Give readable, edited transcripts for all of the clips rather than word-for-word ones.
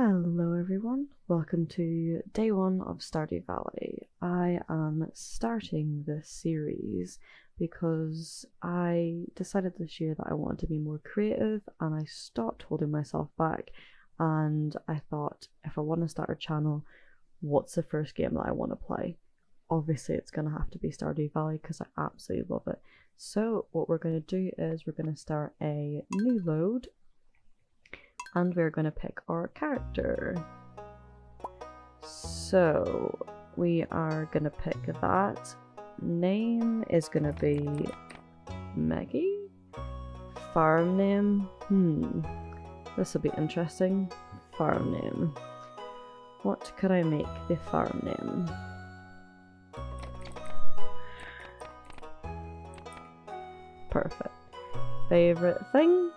Hello everyone, welcome to day one of Stardew Valley. I am starting this series because I decided this year that I wanted to be more creative and I stopped holding myself back, and I thought, if I want to start a channel, what's the first game that I want to play? Obviously it's going to have to be Stardew Valley because I absolutely love it. So what we're going to do is we're going to start a new load and we're going to pick our character. So we are going to pick that. Name is going to be Meggy. Farm name, this will be interesting. Farm name. What could I make the farm name? Perfect. Favorite thing?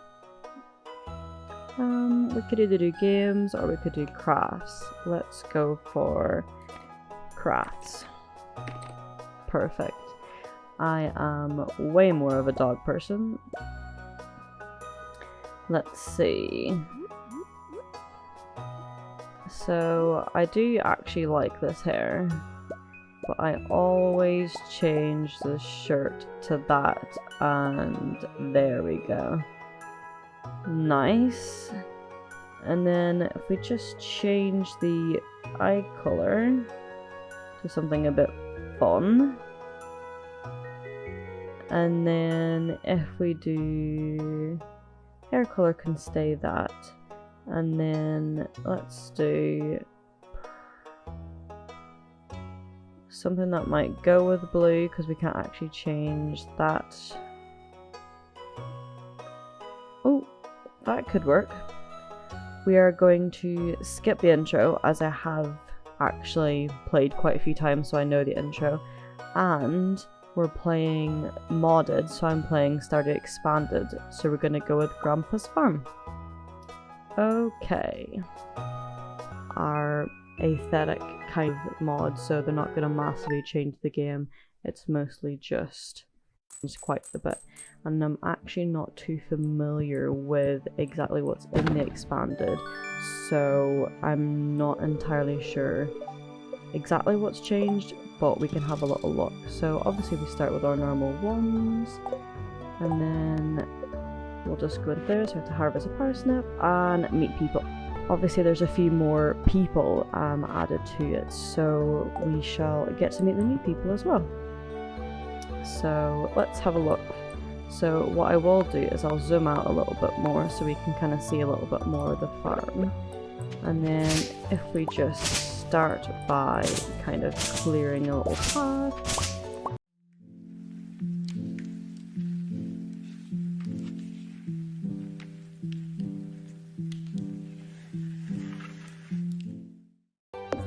We could either do games or we could do crafts. Let's go for crafts. Perfect. I am way more of a dog person. Let's see. So I do actually like this hair, but I always change the shirt to that, and there we go. Nice. And then if we just change the eye color to something a bit fun, and then if we do hair color, can stay that, and then let's do something that might go with blue because we can't actually change that. Oh, that could work. We are going to skip the intro as I have actually played quite a few times, so I know the intro, and we're playing modded, so I'm playing Stardew Expanded, so we're going to go with Grandpa's Farm. Okay. Our aesthetic kind of mod, so they're not going to massively change the game, it's mostly just quite a bit, and I'm actually not too familiar with exactly what's in the expanded, so I'm not entirely sure exactly what's changed, but we can have a little look. So obviously we start with our normal ones, and then we'll just go there, so we have to harvest a parsnip and meet people. Obviously there's a few more people added to it, so we shall get to meet the new people as well. So let's have a look. So what I will do is I'll zoom out a little bit more so we can kind of see a little bit more of the farm. And then if we just start by kind of clearing a little path.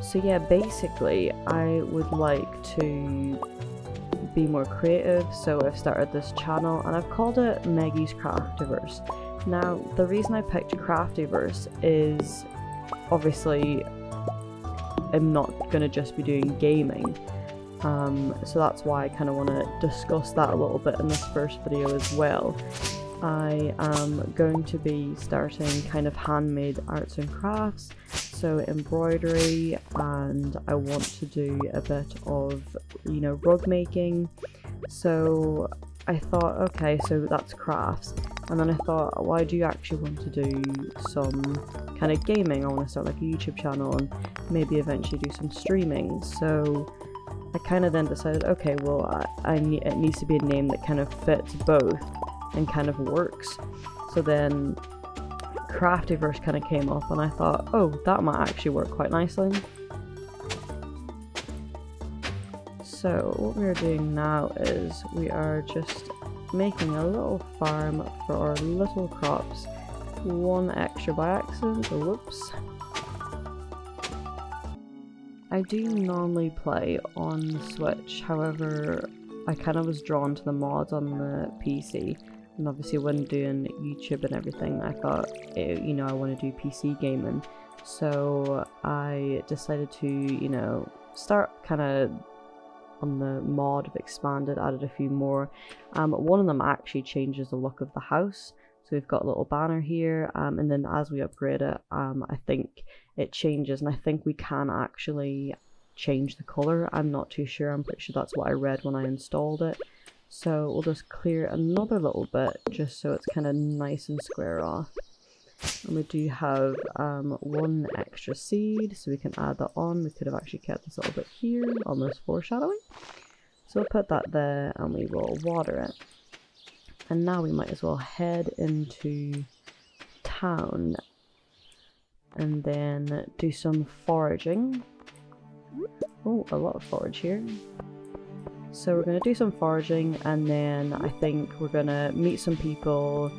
So yeah, basically I would like to be more creative, so I've started this channel and I've called it Meggy's Craftiverse. Now the reason I picked Craftiverse is obviously I'm not going to just be doing gaming, so that's why I kind of want to discuss that a little bit in this first video as well. I am going to be starting kind of handmade arts and crafts, so embroidery, and I want to do a bit of, you know, rug making. So I thought, okay, so that's crafts, and then I thought, well, I do actually want to do some kind of gaming. I want to start like a YouTube channel and maybe eventually do some streaming. So I kind of then decided, okay, well, it needs to be a name that kind of fits both and kind of works. So then Craftiverse kind of came up and I thought, oh, that might actually work quite nicely. So what we're doing now is we are just making a little farm for our little crops. One extra by accident, so whoops. I do normally play on Switch, however I kind of was drawn to the mods on the PC. And obviously when doing YouTube and everything, I thought, you know, I want to do PC gaming. So I decided to, you know, start kind of on the mod of Expanded, added a few more. One of them actually changes the look of the house. So we've got a little banner here, and then as we upgrade it, I think it changes, and I think we can actually change the color. I'm not too sure. I'm pretty sure that's what I read when I installed it. So we'll just clear another little bit just so it's kind of nice and square off. And we do have one extra seed, so we can add that on. We could have actually kept this a little bit here, almost foreshadowing. So we'll put that there and we will water it. And now we might as well head into town and then do some foraging. Oh, a lot of forage here. So we're going to do some foraging, and then I think we're going to meet some people,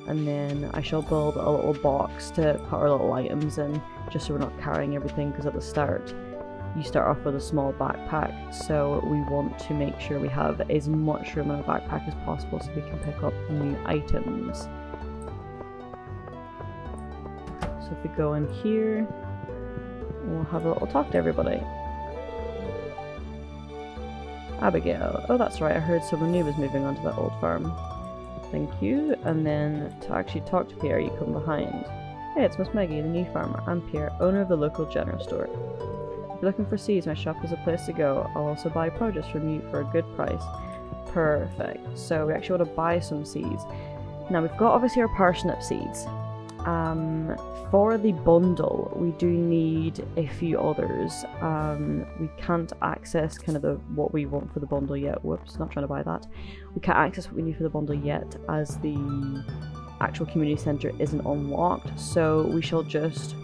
and then I shall build a little box to put our little items in, just so we're not carrying everything, because at the start you start off with a small backpack, so we want to make sure we have as much room in our backpack as possible so we can pick up new items. So if we go in here, we'll have a little talk to everybody. Abigail. Oh, that's right, I heard someone new was moving onto that old farm. Thank you. And then to actually talk to Pierre, you come behind. Hey, it's Miss Meggy, the new farmer. I'm Pierre, owner of the local general store. If you're looking for seeds, my shop is a place to go. I'll also buy produce from you for a good price. Perfect. So we actually want to buy some seeds. Now we've got obviously our parsnip seeds. For the bundle, we do need a few others. We can't access kind of what we want for the bundle yet. Whoops, not trying to buy that. We can't access what we need for the bundle yet, as the actual community center isn't unlocked. So we shall just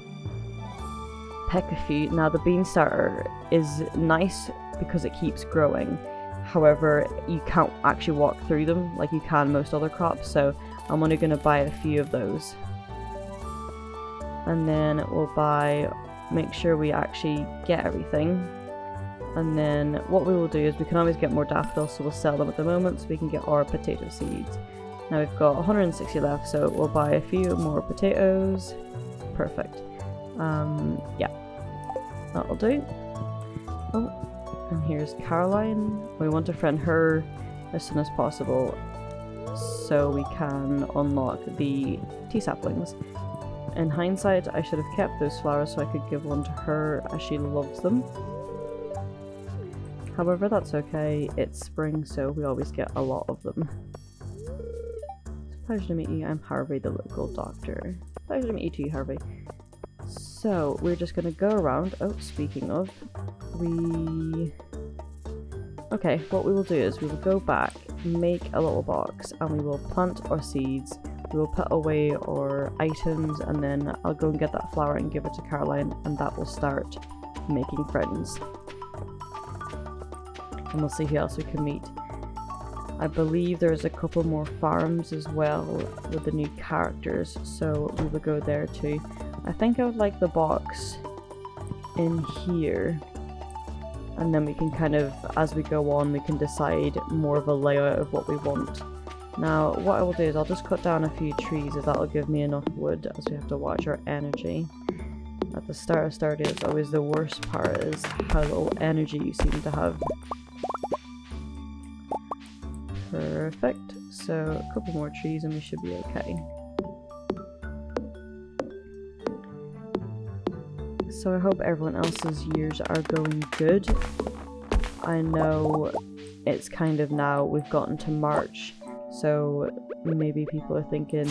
pick a few. Now the bean starter is nice because it keeps growing. However, you can't actually walk through them like you can most other crops. So I'm only going to buy a few of those. And then we'll make sure we actually get everything. And then what we will do is we can always get more daffodils, so we'll sell them at the moment so we can get our potato seeds. Now we've got 160 left, so we'll buy a few more potatoes. Perfect. Yeah, that'll do. Oh, and here's Caroline. We want to friend her as soon as possible so we can unlock the tea saplings. In hindsight, I should have kept those flowers so I could give one to her, as she loves them. However, that's okay. It's spring, so we always get a lot of them. It's a pleasure to meet you. I'm Harvey, the local doctor. Pleasure to meet you too, Harvey. So, we're just going to go around. Oh, speaking of, okay, what we will do is we will go back, make a little box, and we will plant our seeds. We will put away our items, and then I'll go and get that flower and give it to Caroline, and that will start making friends. And we'll see who else we can meet. I believe there's a couple more farms as well with the new characters, so we will go there too. I think I would like the box in here, and then we can kind of, as we go on, we can decide more of a layout of what we want. Now, what I will do is I'll just cut down a few trees, as that'll give me enough wood, as we have to watch our energy. At the start of Stardew, it's always the worst part, is how little energy you seem to have. Perfect. So, a couple more trees and we should be okay. So I hope everyone else's years are going good. I know it's kind of now, we've gotten to March. So maybe people are thinking,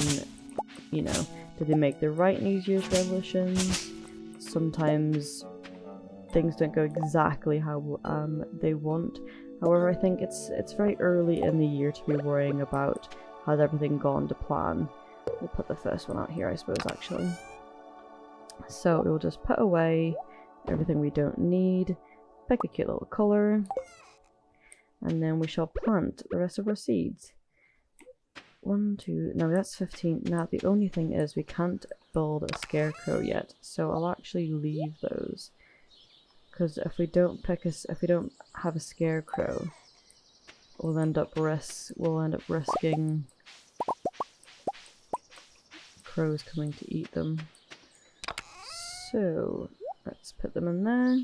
you know, did they make the right New Year's resolutions? Sometimes things don't go exactly how they want. However, I think it's very early in the year to be worrying about has everything gone to plan. We'll put the first one out here, I suppose, actually. So we'll just put away everything we don't need, pick a cute little colour, and then we shall plant the rest of our seeds. 1, 2, no, that's 15. Now the only thing is we can't build a scarecrow yet, so I'll actually leave those, because if we don't have a scarecrow, we'll end up risking crows coming to eat them. So let's put them in there.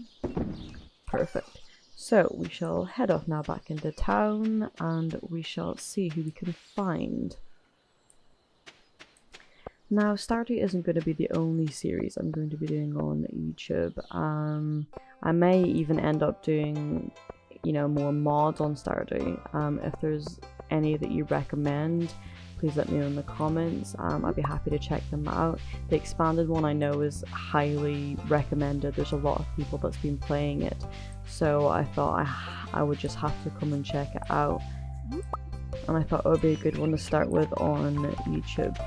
Perfect. So we shall head off now back into town, and we shall see who we can find. Now, Stardew isn't going to be the only series I'm going to be doing on YouTube. I may even end up doing, you know, more mods on Stardew. If there's any that you recommend, please let me know in the comments. I'd be happy to check them out. The expanded one I know is highly recommended. There's a lot of people that's been playing it, so I thought I would just have to come and check it out. And I thought it would be a good one to start with on YouTube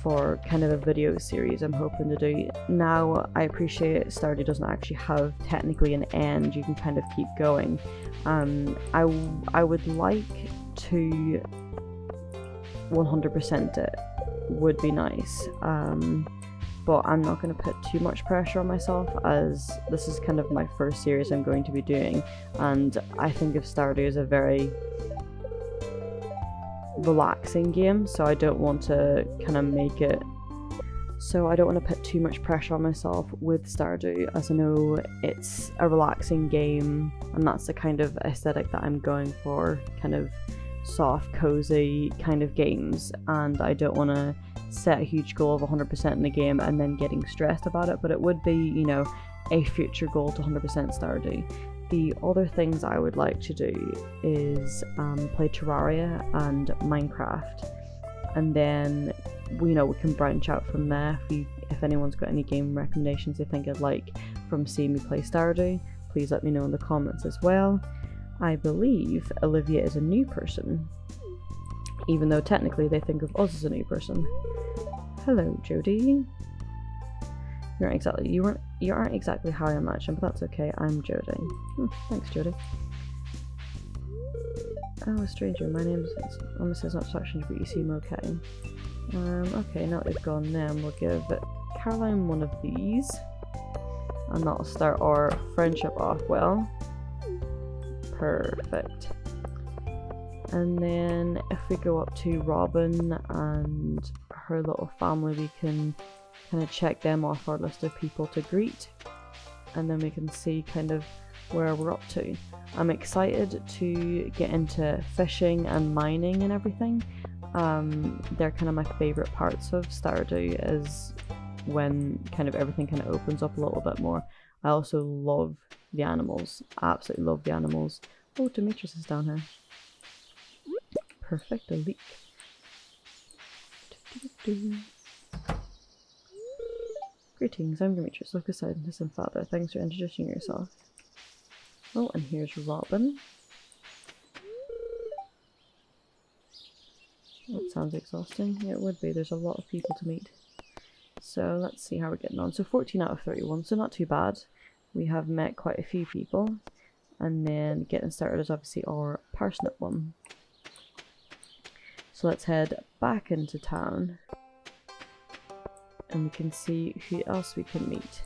for kind of a video series I'm hoping to do. Now, I appreciate Stardew doesn't actually have technically an end, you can kind of keep going. I would like to 100% it, would be nice, but I'm not going to put too much pressure on myself, as this is kind of my first series I'm going to be doing, and I think of Stardew as a very relaxing game, so I don't want to kind of make it, so I don't want to put too much pressure on myself with Stardew, as I know it's a relaxing game and that's the kind of aesthetic that I'm going for, kind of soft, cozy kind of games, and I don't want to set a huge goal of 100% in the game and then getting stressed about it, but it would be, you know, a future goal to 100% Stardew. The other things I would like to do is play Terraria and Minecraft, and then we can branch out from there. If anyone's got any game recommendations they think I'd like from seeing me play Stardew, please let me know in the comments as well. I believe Olivia is a new person, even though technically they think of us as a new person. Hello, Jody. You aren't exactly how I imagine, but that's okay. I'm Jody. Thanks, Jody. Oh, stranger. My name is almost says not distraction, but you seem okay. Okay, now that they've gone, then we'll give Caroline one of these, and that'll start our friendship off well. Perfect. And then if we go up to Robin and her little family, we can kind of check them off our list of people to greet, and then we can see kind of where we're up to. I'm excited to get into fishing and mining and everything. They're kind of my favourite parts of Stardew, is when kind of everything kind of opens up a little bit more. I also love the animals, absolutely love the animals. Oh, Demetrius is down here. Perfect, a leak. Greetings, I'm Demetrius, look aside and father. Thanks for introducing yourself. Oh, and here's Robin. That sounds exhausting. Yeah, it would be. There's a lot of people to meet. So let's see how we're getting on. So 14 out of 31, so not too bad. We have met quite a few people. And then getting started is obviously our parsnip one. So let's head back into town, and we can see who else we can meet.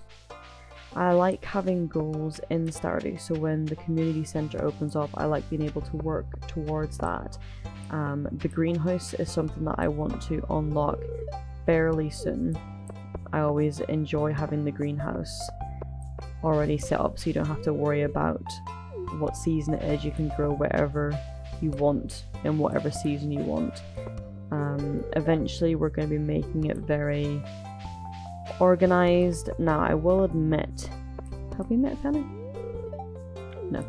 I like having goals in Stardew, so when the community centre opens up, I like being able to work towards that. The greenhouse is something that I want to unlock fairly soon. I always enjoy having the greenhouse already set up, so you don't have to worry about what season it is. You can grow whatever you want in whatever season you want. Eventually we're going to be making it very organised. Now I will admit, have we met Penny? No.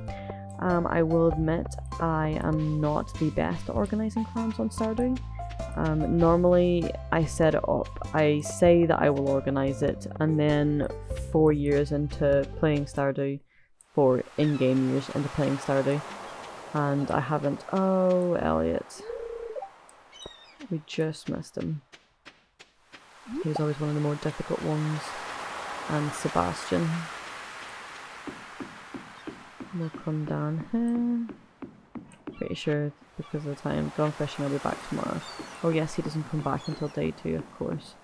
I will admit I am not the best at organising farms on Stardew. Normally I set it up, I say that I will organise it, and then 4 years into playing Stardew, 4 in-game years into playing Stardew, and I haven't. Oh, Elliot. We just missed him. He was always one of the more difficult ones. And Sebastian. We'll come down here. Pretty sure because of the time. Gone fishing, I'll be back tomorrow. Oh yes, he doesn't come back until day 2, of course.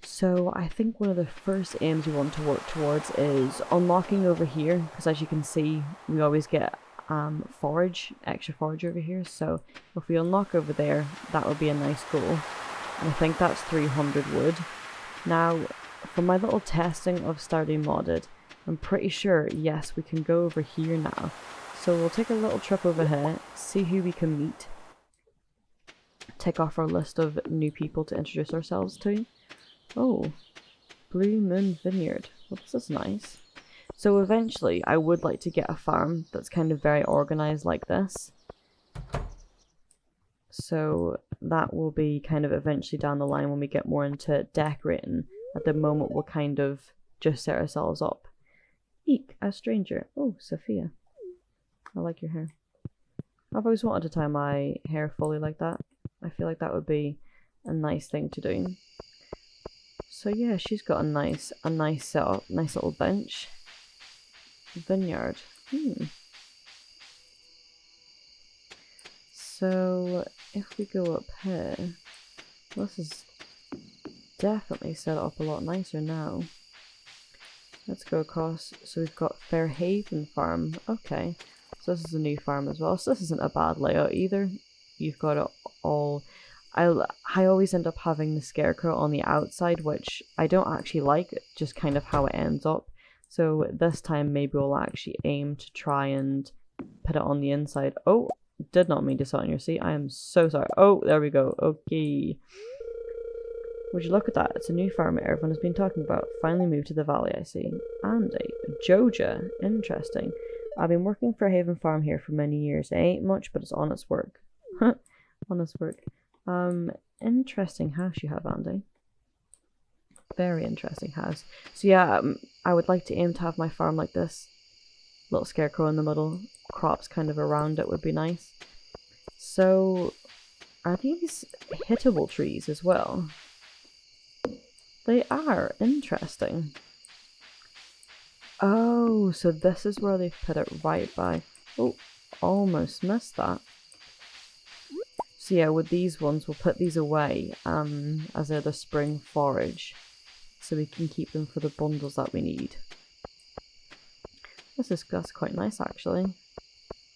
So I think one of the first aims we want to work towards is unlocking over here, because as you can see we always get extra forage over here, so if we unlock over there, that would be a nice goal, and I think that's 300 wood. Now for my little testing of Stardew Modded, I'm pretty sure, yes, we can go over here now, so we'll take a little trip over here, see who we can meet, tick off our list of new people to introduce ourselves to. Oh, Blue Moon Vineyard. Well, this is nice. So eventually I would like to get a farm that's kind of very organized like this. So that will be kind of eventually down the line when we get more into decorating. At the moment we'll kind of just set ourselves up. Eek, a stranger. Oh, Sophia. I like your hair. I've always wanted to tie my hair fully like that. I feel like that would be a nice thing to do. So yeah, she's got a nice setup, nice little bench. Vineyard. So if we go up here, this is definitely set up a lot nicer now. Let's go across. So we've got Fairhaven Farm. Okay, so this is a new farm as well. So this isn't a bad layout either. You've got it all. I always end up having the scarecrow on the outside, which I don't actually like, just kind of how it ends up. So this time maybe we'll actually aim to try and put it on the inside. Oh, did not mean to sit on your seat. I am so sorry. Oh, there we go. Okay. Would you look at that? It's a new farm everyone has been talking about. Finally moved to the valley, I see. Andy. Jawdun. Interesting. I've been working for Haven Farm here for many years. It ain't much, but it's honest work. Honest work. Interesting house you have, Andy. Very interesting house. So yeah, I would like to aim to have my farm like this. Little scarecrow in the middle. Crops kind of around it would be nice. So, are these hittable trees as well? They are. Interesting. Oh, so this is where they've put it right by... Oh, almost missed that. So yeah, with these ones, we'll put these away as they're the spring forage. So we can keep them for the bundles that we need. That's quite nice actually.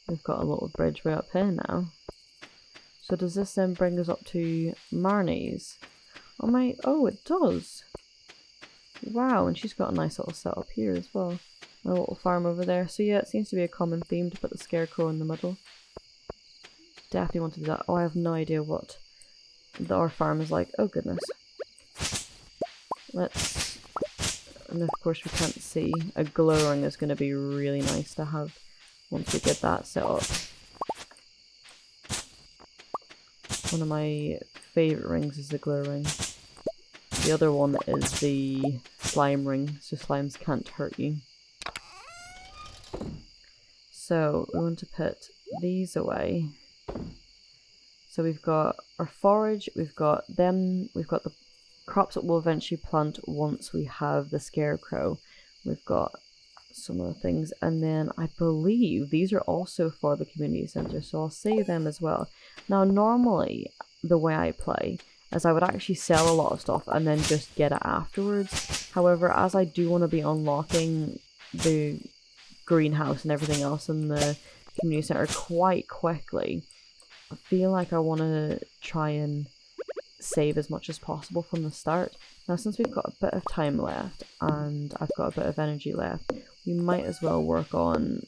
We've got a little bridge right up here now. So does this then bring us up to Marnie's? Oh, it does. Wow, and she's got a nice little setup here as well. A little farm over there. So yeah, it seems to be a common theme to put the scarecrow in the middle. Definitely want to do that. Oh, I have no idea what our farm is like. Oh goodness. And of course we can't see. A glow ring is going to be really nice to have once we get that set up. One of my favourite rings is the glow ring. The other one is the slime ring, so slimes can't hurt you. So we want to put these away. So we've got our forage, we've got the crops that we'll eventually plant once we have the scarecrow. We've got some of the things, and then I believe these are also for the community centre, so I'll save them as well. Now normally the way I play is I would actually sell a lot of stuff and then just get it afterwards. However, as I do want to be unlocking the greenhouse and everything else in the community centre quite quickly, I feel like I want to try and save as much as possible from the start. Now since we've got a bit of time left and I've got a bit of energy left, we might as well work on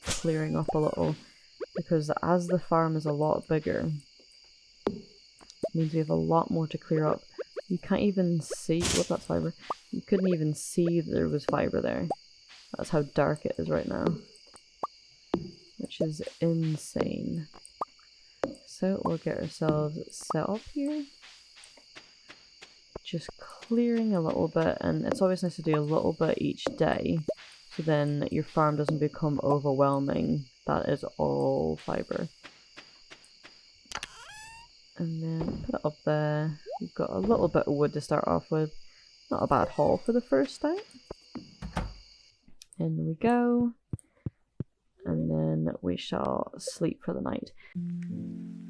clearing up a little, because as the farm is a lot bigger, it means we have a lot more to clear up. You can't even see, what's that fibre? You couldn't even see there was fibre there. That's how dark it is right now, which is insane. So we'll get ourselves set up here. Just clearing a little bit, and it's always nice to do a little bit each day, so then your farm doesn't become overwhelming. That is all fibre. And then put it up there. We've got a little bit of wood to start off with. Not a bad haul for the first day. In we go. And then we shall sleep for the night.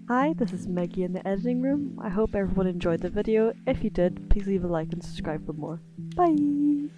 Hi, this is Meggy in the editing room. I hope everyone enjoyed the video. If you did, please leave a like and subscribe for more. Bye!